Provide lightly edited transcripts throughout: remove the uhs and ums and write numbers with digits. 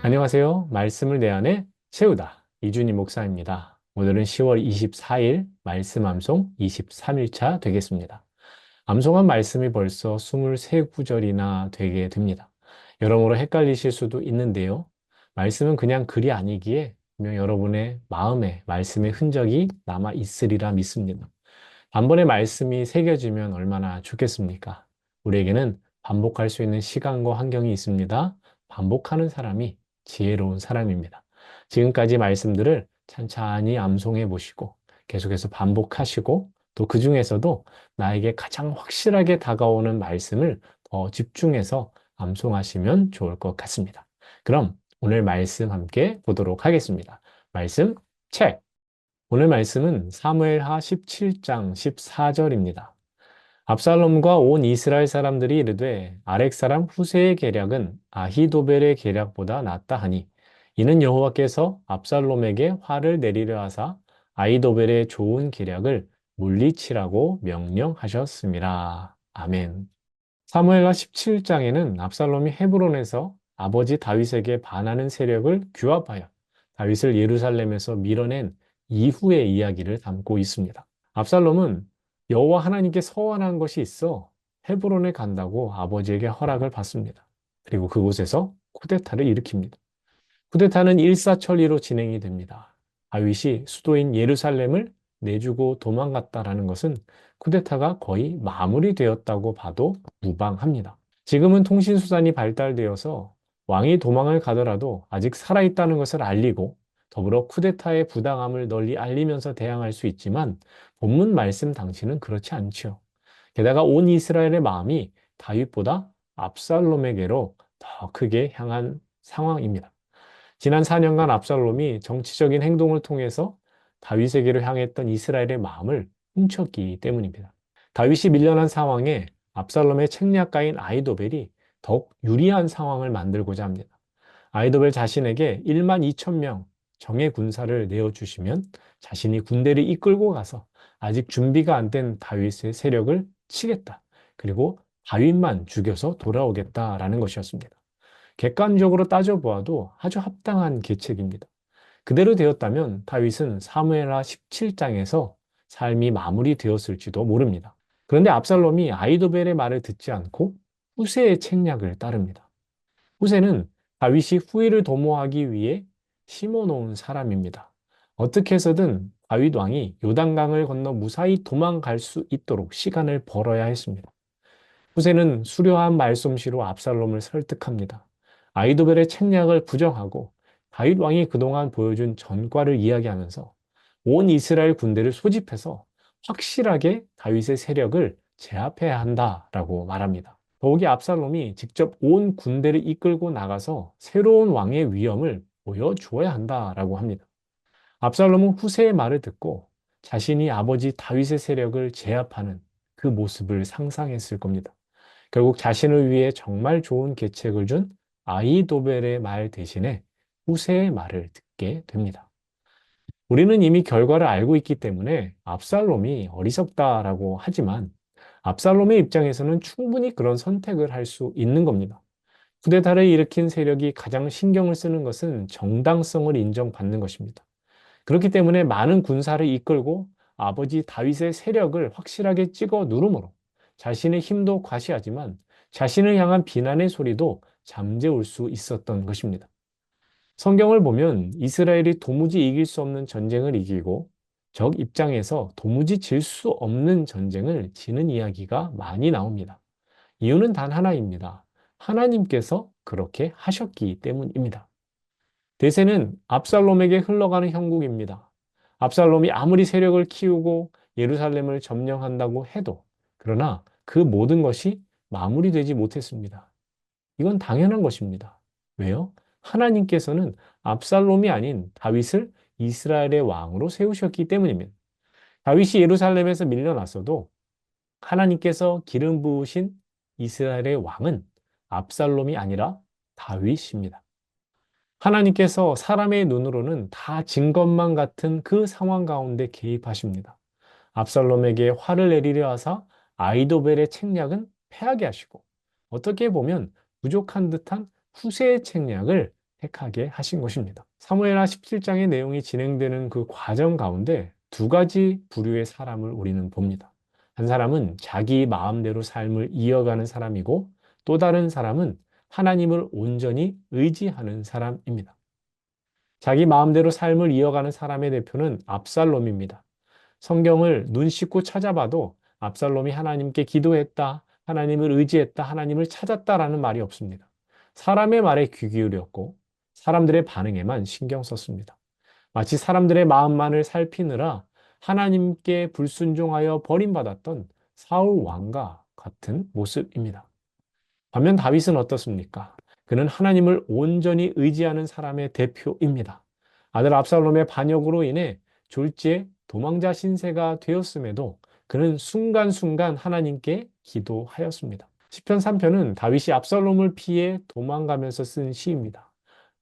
안녕하세요. 말씀을 내 안에 채우다. 이준희 목사입니다. 오늘은 10월 24일 말씀 암송 23일차 되겠습니다. 암송한 말씀이 벌써 23구절이나 되게 됩니다. 여러모로 헷갈리실 수도 있는데요. 말씀은 그냥 글이 아니기에 분명 여러분의 마음에 말씀의 흔적이 남아 있으리라 믿습니다. 단번에 말씀이 새겨지면 얼마나 좋겠습니까? 우리에게는 반복할 수 있는 시간과 환경이 있습니다. 반복하는 사람이 지혜로운 사람입니다. 지금까지 말씀들을 찬찬히 암송해 보시고 계속해서 반복하시고 또 그 중에서도 나에게 가장 확실하게 다가오는 말씀을 더 집중해서 암송하시면 좋을 것 같습니다. 그럼 오늘 말씀 함께 보도록 하겠습니다. 말씀 책! 오늘 말씀은 사무엘하 17장 14절입니다. 압살롬과 온 이스라엘 사람들이 이르되 아렉 사람 후세의 계략은 아히도벨의 계략보다 낫다 하니 이는 여호와께서 압살롬에게 화를 내리려 하사 아히도벨의 좋은 계략을 물리치라고 명령하셨습니다. 아멘. 사무엘하 17장에는 압살롬이 헤브론에서 아버지 다윗에게 반하는 세력을 규합하여 다윗을 예루살렘에서 밀어낸 이후의 이야기를 담고 있습니다. 압살롬은 여호와 하나님께 서원한 것이 있어 헤브론에 간다고 아버지에게 허락을 받습니다. 그리고 그곳에서 쿠데타를 일으킵니다. 쿠데타는 일사천리로 진행이 됩니다. 다윗이 수도인 예루살렘을 내주고 도망갔다라는 것은 쿠데타가 거의 마무리되었다고 봐도 무방합니다. 지금은 통신수단이 발달되어서 왕이 도망을 가더라도 아직 살아있다는 것을 알리고 더불어 쿠데타의 부당함을 널리 알리면서 대항할 수 있지만 본문 말씀 당시는 그렇지 않죠. 게다가 온 이스라엘의 마음이 다윗보다 압살롬에게로 더 크게 향한 상황입니다. 지난 4년간 압살롬이 정치적인 행동을 통해서 다윗에게로 향했던 이스라엘의 마음을 훔쳤기 때문입니다. 다윗이 밀려난 상황에 압살롬의 책략가인 아이도벨이 더욱 유리한 상황을 만들고자 합니다. 아이도벨 자신에게 1만 2천 명 정예 군사를 내어주시면 자신이 군대를 이끌고 가서 아직 준비가 안 된 다윗의 세력을 치겠다. 그리고 다윗만 죽여서 돌아오겠다라는 것이었습니다. 객관적으로 따져보아도 아주 합당한 계책입니다. 그대로 되었다면 다윗은 사무엘하 17장에서 삶이 마무리되었을지도 모릅니다. 그런데 압살롬이 아이도벨의 말을 듣지 않고 후세의 책략을 따릅니다. 후세는 다윗이 후위를 도모하기 위해 심어놓은 사람입니다. 어떻게 해서든 다윗 왕이 요단강을 건너 무사히 도망갈 수 있도록 시간을 벌어야 했습니다. 후세는 수려한 말솜씨로 압살롬을 설득합니다. 아이도벨의 책략을 부정하고 다윗 왕이 그동안 보여준 전과를 이야기하면서 온 이스라엘 군대를 소집해서 확실하게 다윗의 세력을 제압해야 한다라고 말합니다. 더욱이 압살롬이 직접 온 군대를 이끌고 나가서 새로운 왕의 위엄을 보여주어야 한다라고 합니다. 압살롬은 후세의 말을 듣고 자신이 아버지 다윗의 세력을 제압하는 그 모습을 상상했을 겁니다. 결국 자신을 위해 정말 좋은 계책을 준 아히도벨의 말 대신에 후세의 말을 듣게 됩니다. 우리는 이미 결과를 알고 있기 때문에 압살롬이 어리석다라고 하지만 압살롬의 입장에서는 충분히 그런 선택을 할 수 있는 겁니다. 쿠데타를 일으킨 세력이 가장 신경을 쓰는 것은 정당성을 인정받는 것입니다. 그렇기 때문에 많은 군사를 이끌고 아버지 다윗의 세력을 확실하게 찍어 누름으로 자신의 힘도 과시하지만 자신을 향한 비난의 소리도 잠재울 수 있었던 것입니다. 성경을 보면 이스라엘이 도무지 이길 수 없는 전쟁을 이기고 적 입장에서 도무지 질 수 없는 전쟁을 지는 이야기가 많이 나옵니다. 이유는 단 하나입니다. 하나님께서 그렇게 하셨기 때문입니다. 대세는 압살롬에게 흘러가는 형국입니다. 압살롬이 아무리 세력을 키우고 예루살렘을 점령한다고 해도 그러나 그 모든 것이 마무리되지 못했습니다. 이건 당연한 것입니다. 왜요? 하나님께서는 압살롬이 아닌 다윗을 이스라엘의 왕으로 세우셨기 때문입니다. 다윗이 예루살렘에서 밀려났어도 하나님께서 기름 부으신 이스라엘의 왕은 압살롬이 아니라 다윗입니다. 하나님께서 사람의 눈으로는 다 진 것만 같은 그 상황 가운데 개입하십니다. 압살롬에게 화를 내리려 하사 아이도벨의 책략은 패하게 하시고 어떻게 보면 부족한 듯한 후세의 책략을 택하게 하신 것입니다. 사무엘하 17장의 내용이 진행되는 그 과정 가운데 두 가지 부류의 사람을 우리는 봅니다. 한 사람은 자기 마음대로 삶을 이어가는 사람이고 또 다른 사람은 하나님을 온전히 의지하는 사람입니다. 자기 마음대로 삶을 이어가는 사람의 대표는 압살롬입니다. 성경을 눈 씻고 찾아봐도 압살롬이 하나님께 기도했다, 하나님을 의지했다, 하나님을 찾았다라는 말이 없습니다. 사람의 말에 귀 기울였고 사람들의 반응에만 신경 썼습니다. 마치 사람들의 마음만을 살피느라 하나님께 불순종하여 버림받았던 사울 왕과 같은 모습입니다. 반면 다윗은 어떻습니까? 그는 하나님을 온전히 의지하는 사람의 대표입니다. 아들 압살롬의 반역으로 인해 졸지에 도망자 신세가 되었음에도 그는 순간순간 하나님께 기도하였습니다. 시편 3편은 다윗이 압살롬을 피해 도망가면서 쓴 시입니다.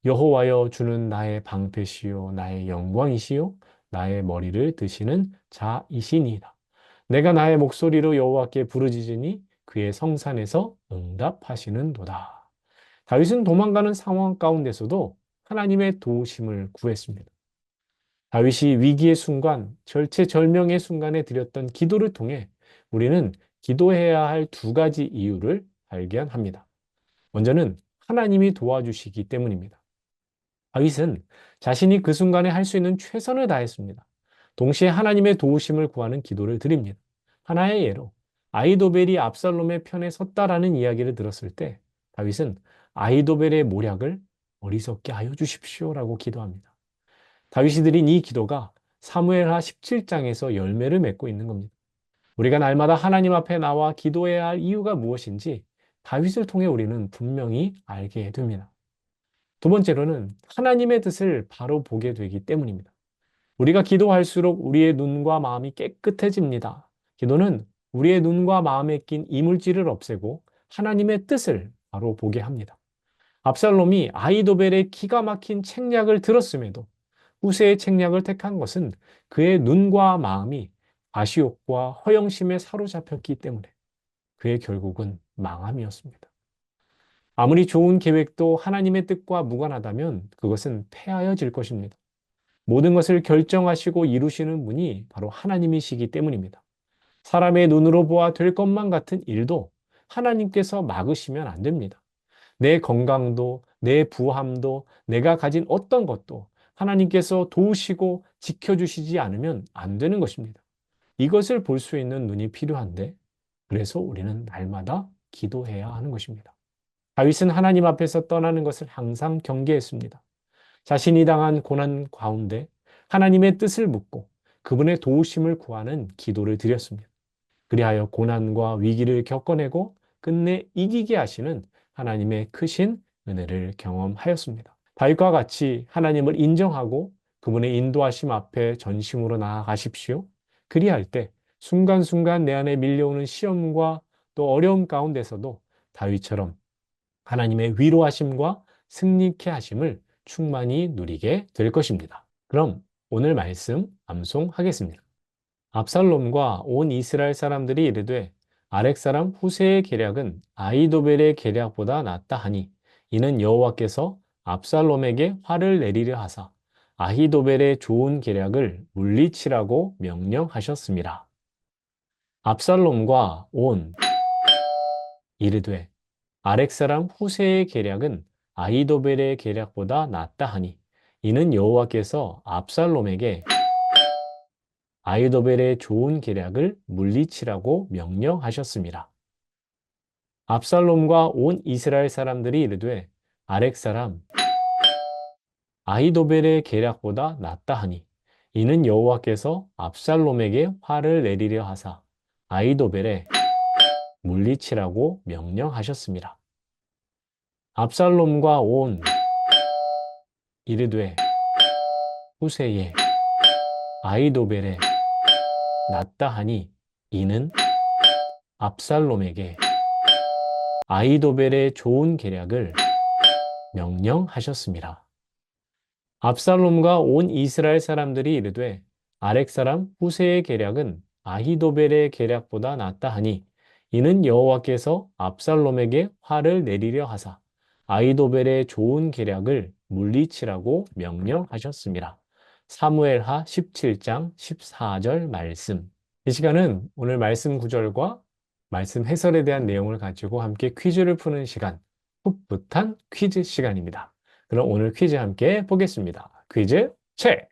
여호와여 주는 나의 방패시요 나의 영광이시요 나의 머리를 드시는 자이시니이다. 내가 나의 목소리로 여호와께 부르짖으니 그의 성산에서 응답하시는도다. 다윗은 도망가는 상황 가운데서도 하나님의 도우심을 구했습니다. 다윗이 위기의 순간, 절체절명의 순간에 드렸던 기도를 통해 우리는 기도해야 할 두 가지 이유를 발견합니다. 먼저는 하나님이 도와주시기 때문입니다. 다윗은 자신이 그 순간에 할 수 있는 최선을 다했습니다. 동시에 하나님의 도우심을 구하는 기도를 드립니다. 하나의 예로 아이도벨이 압살롬의 편에 섰다라는 이야기를 들었을 때 다윗은 아이도벨의 모략을 어리석게 하여 주십시오라고 기도합니다. 다윗이 드린 이 기도가 사무엘하 17장에서 열매를 맺고 있는 겁니다. 우리가 날마다 하나님 앞에 나와 기도해야 할 이유가 무엇인지 다윗을 통해 우리는 분명히 알게 됩니다. 두 번째로는 하나님의 뜻을 바로 보게 되기 때문입니다. 우리가 기도할수록 우리의 눈과 마음이 깨끗해집니다. 기도는 우리의 눈과 마음에 낀 이물질을 없애고 하나님의 뜻을 바로 보게 합니다. 압살롬이 아이도벨의 기가 막힌 책략을 들었음에도 후세의 책략을 택한 것은 그의 눈과 마음이 과시욕과 허영심에 사로잡혔기 때문에 그의 결국은 망함이었습니다. 아무리 좋은 계획도 하나님의 뜻과 무관하다면 그것은 폐하여질 것입니다. 모든 것을 결정하시고 이루시는 분이 바로 하나님이시기 때문입니다. 사람의 눈으로 보아 될 것만 같은 일도 하나님께서 막으시면 안 됩니다. 내 건강도, 내 부함도, 내가 가진 어떤 것도 하나님께서 도우시고 지켜주시지 않으면 안 되는 것입니다. 이것을 볼 수 있는 눈이 필요한데, 그래서 우리는 날마다 기도해야 하는 것입니다. 다윗은 하나님 앞에서 떠나는 것을 항상 경계했습니다. 자신이 당한 고난 가운데 하나님의 뜻을 묻고 그분의 도우심을 구하는 기도를 드렸습니다. 그리하여 고난과 위기를 겪어내고 끝내 이기게 하시는 하나님의 크신 은혜를 경험하였습니다. 다윗과 같이 하나님을 인정하고 그분의 인도하심 앞에 전심으로 나아가십시오. 그리할 때 순간순간 내 안에 밀려오는 시험과 또 어려움 가운데서도 다윗처럼 하나님의 위로하심과 승리케 하심을 충만히 누리게 될 것입니다. 그럼 오늘 말씀 암송하겠습니다. 압살롬과 온 이스라엘 사람들이 이르되 아렉 사람 후세의 계략은 아이도벨의 계략보다 낫다 하니 이는 여호와께서 압살롬에게 화를 내리려 하사 아히도벨의 좋은 계략을 물리치라고 명령하셨습니다. 압살롬과 온 이르되 아렉 사람 후세의 계략은 아히도벨의 계략보다 낫다 하니 이는 여호와께서 압살롬에게 아히도벨의 좋은 계략을 물리치라고 명령하셨습니다. 압살롬과 온 이스라엘 사람들이 이르되 아렉 사람 아히도벨의 계략보다 낫다 하니 이는 여호와께서 압살롬에게 화를 내리려 하사 아히도벨의 물리치라고 명령하셨습니다. 압살롬과 온 이르되 후세에 아히도벨에 낫다 하니 이는 압살롬에게 아히도벨의 좋은 계략을 명령하셨습니다. 압살롬과 온 이스라엘 사람들이 이르되 아렉 사람 후세의 계략은 아히도벨의 계략보다 낫다 하니 이는 여호와께서 압살롬에게 화를 내리려 하사 아이도벨의 좋은 계략을 물리치라고 명령하셨습니다. 사무엘하 17장 14절 말씀. 이 시간은 오늘 말씀 구절과 말씀 해설에 대한 내용을 가지고 함께 퀴즈를 푸는 시간, 풋풋한 퀴즈 시간입니다. 그럼 오늘 퀴즈 함께 보겠습니다. 퀴즈 체크!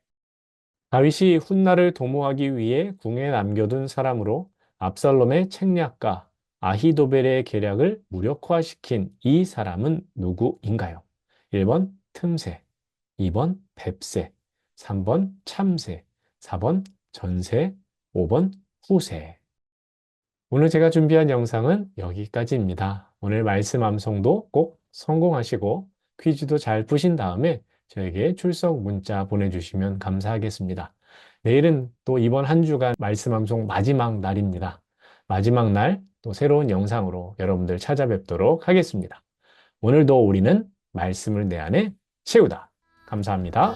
다윗이 훗날을 도모하기 위해 궁에 남겨둔 사람으로 압살롬의 책략가 아히도벨의 계략을 무력화시킨 이 사람은 누구인가요? 1번 틈새, 2번 뱁새, 3번 참새, 4번 전새, 5번 후새. 오늘 제가 준비한 영상은 여기까지입니다. 오늘 말씀 암송도 꼭 성공하시고 퀴즈도 잘 푸신 다음에 저에게 출석 문자 보내주시면 감사하겠습니다. 내일은 또 이번 한 주간 말씀 암송 마지막 날입니다. 마지막 날 또 새로운 영상으로 여러분들 찾아뵙도록 하겠습니다. 오늘도 우리는 말씀을 내 안에 채우다. 감사합니다.